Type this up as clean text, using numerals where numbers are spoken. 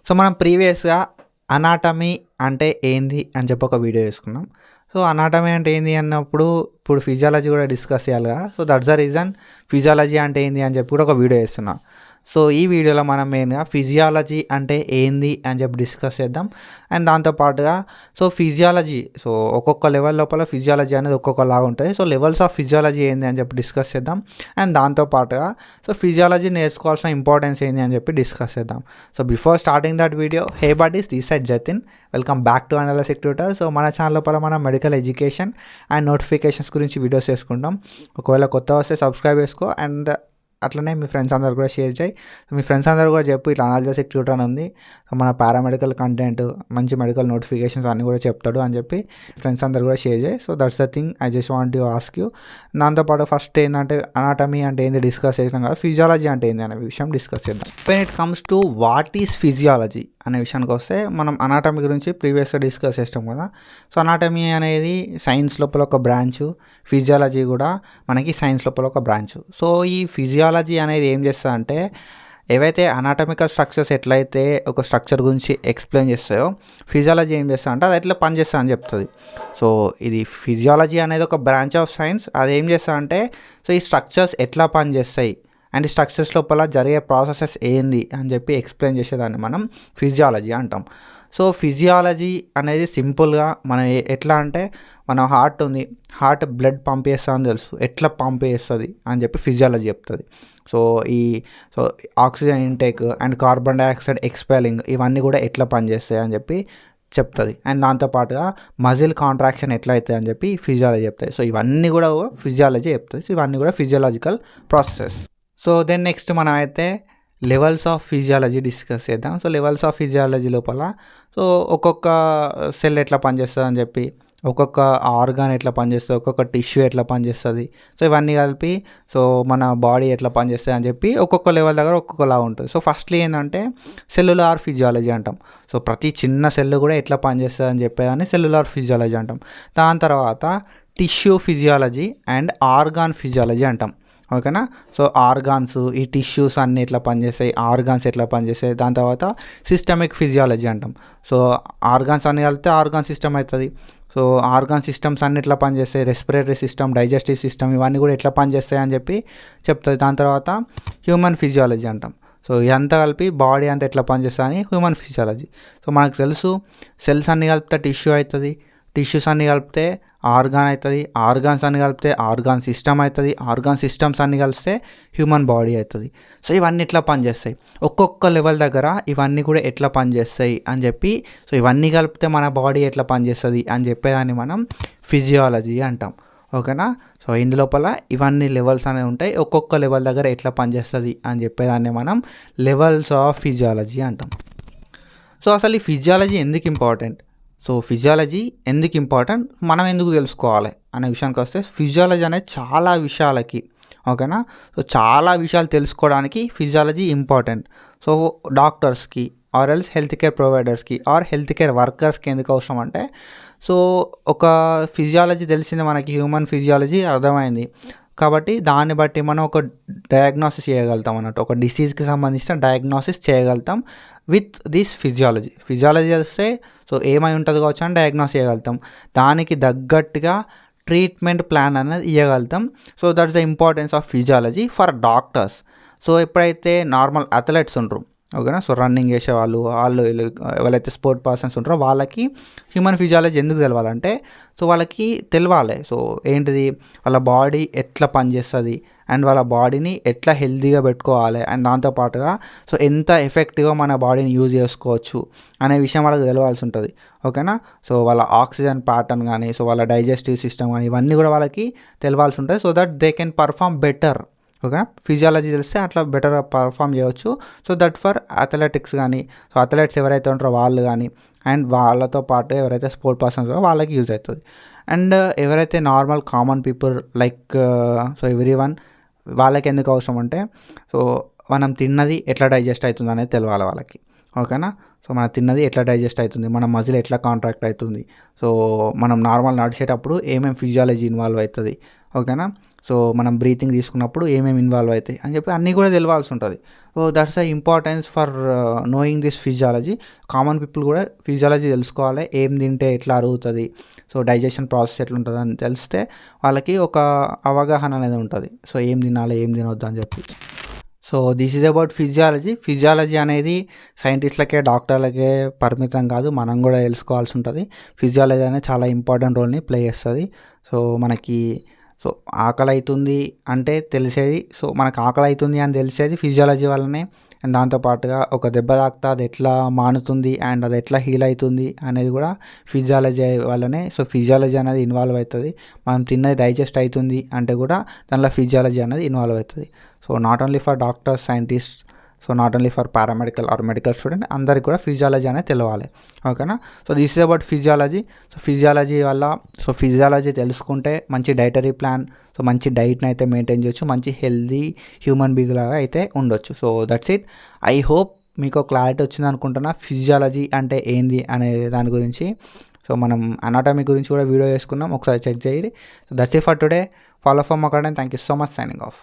So మనం ప్రీవియస్గా anatomy అంటే ఏంది అని చెప్పి ఒక వీడియో చేసుకున్నాం. సో అనాటమీ అంటే ఏంది అన్నప్పుడు ఇప్పుడు ఫిజియాలజీ కూడా డిస్కస్ చేయాలి కదా. So that's the reason physiology అంటే ఏంది అని చెప్పి కూడా ఒక వీడియో చేస్తున్నాం. సో ఈ వీడియోలో మనం మెయిన్గా ఫిజియాలజీ అంటే ఏంది అని చెప్పి డిస్కస్ చేద్దాం. అండ్ దాంతోపాటుగా సో ఫిజియాలజీ సో ఒక్కొక్క లెవెల్ లోపల ఫిజియాలజీ అనేది ఒక్కొక్కలాగా ఉంటుంది. సో లెవెల్స్ ఆఫ్ ఫిజియాలజీ ఏంది అని చెప్పి డిస్కస్ చేద్దాం. అండ్ దాంతోపాటుగా సో ఫిజియాలజీ నేర్చుకోవాల్సిన ఇంపార్టెన్స్ ఏంది అని చెప్పి డిస్కస్ చేద్దాం. So before starting that video, hey buddies, this side Jatin, welcome back to analytics tutor. So మన ఛానల్ లోపల మనం మెడికల్ ఎడ్యుకేషన్ అండ్ నోటిఫికేషన్స్ గురించి వీడియోస్ చేసుకుంటాం. ఒకవేళ కొత్త వస్తే సబ్స్క్రైబ్ చేసుకో అండ్ అట్లనే మీ ఫ్రెండ్స్ అందరు కూడా షేర్ చేయి. మీ ఫ్రెండ్స్ అందరూ కూడా చెప్పు ఇట్లా అనలిటిక్స్ ట్యూటర్ అని ఉంది, మన పారామెడికల్ కంటెంట్, మంచి మెడికల్ నోటిఫికేషన్స్ అన్నీ కూడా చెప్తాడు అని చెప్పి ఫ్రెండ్స్ అందరు కూడా షేర్ చేయి. So that's the thing I just want you ask you. దాంతోపాటు ఫస్ట్ ఏంటంటే అనాటమీ అంటే ఏంది డిస్కస్ చేసాం కదా, ఫిజియాలజీ అంటే ఏంది అనే విషయం డిస్కస్ చేద్దాం. When it comes to what is physiology అనే విషయానికి వస్తే మనం అనాటమీ గురించి ప్రీవియస్గా డిస్కస్ చేస్తాం కదా. సో అనాటమీ అనేది సైన్స్ లోపల ఒక బ్రాంచ్, ఫిజియాలజీ కూడా మనకి సైన్స్ లోపల ఒక బ్రాంచ్. సో ఈ ఫిజియాలజీ అనేది ఏం చేస్తుంది అంటే ఏవైతే అనాటమికల్ స్ట్రక్చర్స్ ఎట్లయితే ఒక స్ట్రక్చర్ గురించి ఎక్స్ప్లెయిన్ చేస్తాయో, ఫిజియాలజీ ఏం చేస్తా అంటే అది ఎట్లా పనిచేస్తుంది అని చెప్తుంది. సో ఇది ఫిజియాలజీ అనేది ఒక బ్రాంచ్ ఆఫ్ సైన్స్. అది ఏం చేస్తా అంటే సో ఈ స్ట్రక్చర్స్ ఎట్లా పనిచేస్తాయి అండ్ ఈ స్ట్రక్చర్స్ లోపల జరిగే ప్రాసెసెస్ ఏంది అని చెప్పి ఎక్స్ప్లెయిన్ చేసేదాన్ని మనం ఫిజియాలజీ అంటాం. సో ఫిజియాలజీ అనేది సింపుల్గా మన ఎట్లా అంటే మన హార్ట్ ఉంది, హార్ట్ బ్లడ్ పంప్ చేస్తా అని తెలుసు, ఎట్లా పంప్ చేస్తుంది అని చెప్పి ఫిజియాలజీ చెప్తుంది. So so oxygen intake and carbon dioxide ఎక్స్పెలింగ్ ఇవన్నీ కూడా ఎట్లా పనిచేస్తాయి అని చెప్పి చెప్తుంది. అండ్ దాంతోపాటుగా మజిల్ కాంట్రాక్షన్ ఎట్లా అవుతుంది అని చెప్పి ఫిజియాలజీ చెప్తాయి. సో ఇవన్నీ కూడా ఫిజియాలజీ చెప్తుంది. సో ఇవన్నీ కూడా physiological processes. So then next మనం అయితే లెవెల్స్ ఆఫ్ ఫిజియాలజీ డిస్కస్ చేద్దాం. సో లెవెల్స్ ఆఫ్ ఫిజియాలజీ లోపల సో ఒక్కొక్క సెల్ ఎట్లా పనిచేస్తుంది అని చెప్పి, ఒక్కొక్క ఆర్గాన్ ఎట్లా పనిచేస్తుంది, ఒక్కొక్క టిష్యూ ఎట్లా పనిచేస్తుంది, సో ఇవన్నీ కలిపి సో మన బాడీ ఎట్లా పనిచేస్తుంది అని చెప్పి ఒక్కొక్క లెవెల్ దగ్గర ఒక్కొక్కలా ఉంటుంది. సో ఫస్ట్లీ ఏంటంటే సెల్యులార్ ఫిజియాలజీ అంటాం. సో ప్రతి చిన్న సెల్ కూడా ఎట్లా పనిచేస్తుంది అని చెప్పేదాన్ని సెల్యులార్ ఫిజియాలజీ అంటాం. దాని తర్వాత tissue physiology and organ physiology అంటాం. ఓకేనా. సో ఆర్గాన్స్, ఈ టిష్యూస్ అన్నీ ఎట్లా పనిచేస్తాయి, ఆర్గాన్స్ ఎట్లా పనిచేస్తాయి. దాని తర్వాత సిస్టమిక్ ఫిజియాలజీ అంటాం. సో ఆర్గాన్స్ అన్నీ కలిపితే ఆర్గాన్ సిస్టమ్ అవుతుంది. సో ఆర్గాన్ సిస్టమ్స్ అన్ని ఎట్లా పనిచేస్తాయి, రెస్పిరేటరీ సిస్టమ్, డైజెస్టివ్ సిస్టమ్ ఇవన్నీ కూడా ఎట్లా పనిచేస్తాయి అని చెప్పి చెప్తుంది. దాని తర్వాత హ్యూమన్ ఫిజియాలజీ అంటాం. సో ఇదంతా కలిపి బాడీ అంతా ఎట్లా పనిచేస్తుంది అని హ్యూమన్ ఫిజియాలజీ. సో మనకు తెలుసు సెల్స్ అన్నీ కలిపితే టిష్యూ అవుతుంది, టిష్యూస్ అన్నీ కలిపితే ఆర్గాన్ అవుతుంది, ఆర్గాన్స్ అన్ని కలిపితే ఆర్గాన్ సిస్టమ్ అవుతుంది, ఆర్గాన్ సిస్టమ్స్ అన్ని కలిస్తే హ్యూమన్ బాడీ అవుతుంది. సో ఇవన్నీ ఎట్లా పనిచేస్తాయి, ఒక్కొక్క లెవెల్ దగ్గర ఇవన్నీ కూడా ఎట్లా పనిచేస్తాయి అని చెప్పి, సో ఇవన్నీ కలిపితే మన బాడీ ఎట్లా పనిచేస్తుంది అని చెప్పేదాన్ని మనం ఫిజియాలజీ అంటాం. ఓకేనా. సో ఇందులోపల ఇవన్నీ లెవెల్స్ అనేవి ఉంటాయి. ఒక్కొక్క లెవెల్ దగ్గర ఎట్లా పనిచేస్తుంది అని చెప్పేదాన్ని మనం లెవెల్స్ ఆఫ్ ఫిజియాలజీ అంటాం. సో అసలు ఈ ఫిజియాలజీ ఎందుకు ఇంపార్టెంట్, సో ఫిజియాలజీ ఎందుకు ఇంపార్టెంట్, మనం ఎందుకు తెలుసుకోవాలి అనే విషయానికి వస్తే ఫిజియాలజీ అనేది చాలా విషయాలకి, ఓకేనా, సో చాలా విషయాలు తెలుసుకోవడానికి ఫిజియాలజీ ఇంపార్టెంట్. సో డాక్టర్స్కి ఆర్ ఎల్స్ హెల్త్ కేర్ ప్రొవైడర్స్కి ఆర్ హెల్త్ కేర్ వర్కర్స్కి ఎందుకు అవసరం అంటే సో ఒక ఫిజియాలజీ తెలిసింది మనకి, హ్యూమన్ ఫిజియాలజీ అర్థమైంది కాబట్టి దాన్ని బట్టి మనం ఒక డయాగ్నోసిస్ చేయగలుగుతాం అన్నట్టు, ఒక డిసీజ్కి సంబంధించిన డయాగ్నోసిస్ చేయగలుగుతాం విత్ దిస్ ఫిజియాలజీ. ఫిజియాలజీ వస్తే సో ఏమై ఉంటుంది కావచ్చు అని డయాగ్నోస్ చేయగలుగుతాం, దానికి తగ్గట్టుగా ట్రీట్మెంట్ ప్లాన్ అనేది ఇవ్వగలుగుతాం. So that's the importance of physiology for doctors. So ఎప్పుడైతే నార్మల్ అథ్లెట్స్ ఉంటారు, ఓకేనా, సో రన్నింగ్ చేసేవాళ్ళు, వాళ్ళు ఎవరైతే స్పోర్ట్ పర్సన్స్ ఉంటారో వాళ్ళకి హ్యూమన్ ఫిజియాలజీ ఎందుకు తెలవాలంటే సో వాళ్ళకి తెలవాలి సో ఏంటిది, వాళ్ళ బాడీ ఎట్లా పనిచేస్తుంది అండ్ వాళ్ళ బాడీని ఎట్లా హెల్తీగా పెట్టుకోవాలి అండ్ దాంతోపాటుగా సో ఎంత ఎఫెక్టివ్గా మన బాడీని యూజ్ చేసుకోవచ్చు అనే విషయం వాళ్ళకి తెలవాల్సి ఉంటుంది. ఓకేనా. సో వాళ్ళ ఆక్సిజన్ ప్యాటర్న్ కానీ, సో వాళ్ళ డైజెస్టివ్ సిస్టమ్ కానీ ఇవన్నీ కూడా వాళ్ళకి తెలవాల్సి ఉంటుంది. So that they can perform better. ఓకేనా. ఫిజియాలజీ తెలిస్తే అట్లా బెటర్గా పర్ఫామ్ చేయవచ్చు. సో దట్ ఫర్ అథ్లెటిక్స్ కానీ, సో అథ్లెట్స్ ఎవరైతే ఉంటారో వాళ్ళు కానీ అండ్ వాళ్ళతో పాటు ఎవరైతే స్పోర్ట్ పర్సన్స్ వాళ్ళకి యూజ్ అవుతుంది. అండ్ ఎవరైతే normal common people like so every one వాళ్ళకి ఎందుకు అవసరం అంటే సో మనం తిన్నది ఎట్లా డైజెస్ట్ అవుతుంది అనేది తెలవాలి వాళ్ళకి. ఓకేనా. సో మనం తిన్నది ఎట్లా డైజెస్ట్ అవుతుంది, మన మజిల్ ఎట్లా కాంట్రాక్ట్ అవుతుంది, సో మనం నార్మల్ నడిచేటప్పుడు ఏమేమి ఫిజియాలజీ ఇన్వాల్వ్ అవుతుంది, ఓకేనా, సో మనం బ్రీతింగ్ తీసుకున్నప్పుడు ఏమేమి ఇన్వాల్వ్ అవుతాయి అని చెప్పి అన్నీ కూడా తెలవాల్సి ఉంటుంది. So that's the importance for knowing this physiology. Common people కూడా ఫిజియాలజీ తెలుసుకోవాలి, ఏం తింటే ఎట్లా అరుగుతుంది, సో డైజెషన్ ప్రాసెస్ ఎట్లుంటుంది అని తెలిస్తే వాళ్ళకి ఒక అవగాహన అనేది ఉంటుంది, సో ఏం తినాలి ఏం తినొద్దు అని చెప్పి. So this is about physiology. Physiology అనేది సైంటిస్ట్లకే డాక్టర్లకే పరిమితం కాదు, మనం కూడా తెలుసుకోవాల్సి ఉంటుంది. ఫిజియాలజీ అనేది చాలా ఇంపార్టెంట్ రోల్ని ప్లే చేస్తుంది. సో మనకి సో ఆకలి అవుతుంది అంటే తెలిసేది, సో మనకు ఆకలి అవుతుంది అని తెలిసేది ఫిజియాలజీ వల్లనే. అండ్ దాంతోపాటుగా ఒక దెబ్బ తాకితే అది ఎట్లా మానుతుంది అండ్ అది ఎట్లా హీల్ అవుతుంది అనేది కూడా ఫిజియాలజీ వల్లనే. సో ఫిజియాలజీ అనేది ఇన్వాల్వ్ అవుతుంది. మనం తిన్నది డైజెస్ట్ అవుతుంది అంటే కూడా దానిలో ఫిజియాలజీ అనేది ఇన్వాల్వ్ అవుతుంది. So not only for doctors, scientist, so not only for paramedical or medical student, అందరికి కూడా ఫిజియాలజీ అనేది తెలవాలి. ఓకేనా. So this is about physiology. So physiology వల్ల సో ఫిజియాలజీ తెలుసుకుంటే మంచి డైటరీ ప్లాన్, సో మంచి డైట్ని అయితే మెయింటైన్ చేయొచ్చు, మంచి హెల్దీ హ్యూమన్ బీయింగ్ లాగా అయితే ఉండొచ్చు. So that's it. I hope మీకు క్లారిటీ వచ్చింది అనుకుంటున్నా ఫిజియాలజీ అంటే ఏంది అనే దాని గురించి. సో మనం అనాటమీ గురించి కూడా వీడియో చేసుకున్నాం, ఒకసారి చెక్ చేయండి. So that's it for today. Follow for మకాడన్. Thank you so much. Signing of.